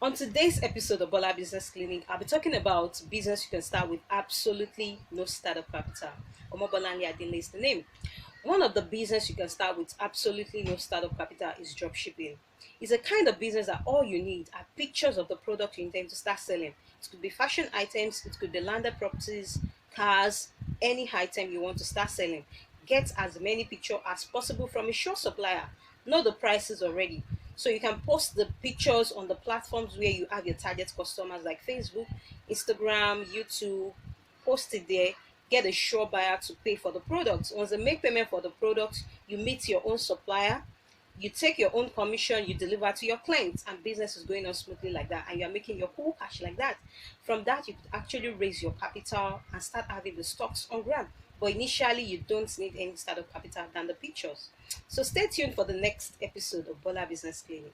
On today's episode of Bola Business Clinic, I'll be talking about business you can start with absolutely no startup capital. Omobolanle Adinle is the name. One of the business you can start with absolutely no startup capital is dropshipping. It's a kind of business that all you need are pictures of the product you intend to start selling. It could be fashion items, it could be landed properties, cars, any item you want to start selling. Get as many pictures as possible from a sure supplier. Know the prices already. So you can post the pictures on the platforms where you have your target customers like Facebook, Instagram, YouTube. Post it there. Get a sure buyer to pay for the product. Once they make payment for the product, you meet your own supplier, you take your own commission, you deliver to your clients, and business is going on smoothly like that, and you're making your whole cash like that. From that, you could actually raise your capital and start having the stocks on ground. But initially, you don't need any startup capital than the pictures. So stay tuned for the next episode of Bola Business Clinic.